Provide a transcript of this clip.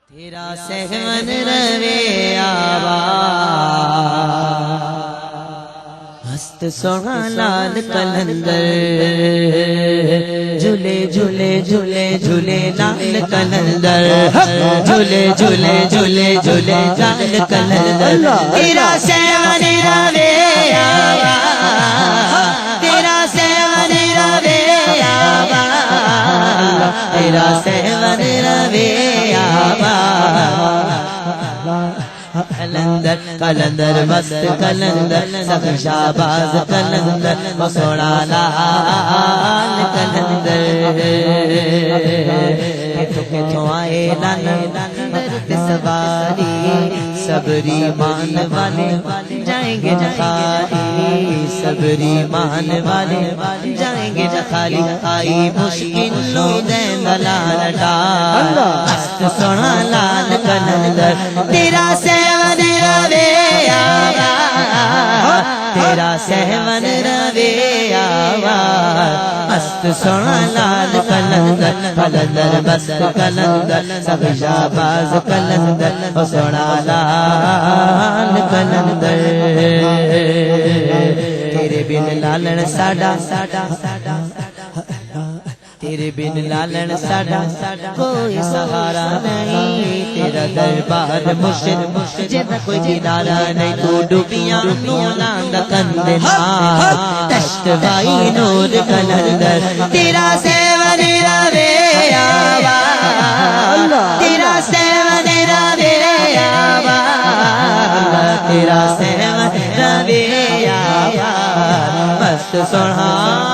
تیرا سہمن روے آبا ہست سونا لال کلندر جھولے جھولے جھولے جھولے لال کلندر جھولے جھولے جھولے جھولے لال کلندر تیرا سہمن روے آبا تیرا سہمن روے آبا تیرا سہمن روے آبا کلندر کلندر مست کلندر سخ شاباز کلندر وہ سونا لال کلندر کتوں آئے لندر سواری صبری مان والے جائیں گے جخالی صبری مان والے جائیں گے جخالی آئی مشکلوں دین لال ڈال مست سونا لال کلندر تیرا سہمن روے آبا تیرا سہمن روے آبا مست سونا لال کلندر کلندر مست کلندر سب شاباز کلندر وہ سونا لال کلندر تیرے بن لالن ساڈا تیرے بن لالن ساڈا کوئی سہارا نہیں تیرا دربار مرشد جدا کوئی کنارہ نہیں تو ڈوبیاں نولاند کندنا تشت بائی نور کلندر تیرا سہمن روے آبا تیرا سہمن روے آبا تیرا سہمن روے آبا مست سونا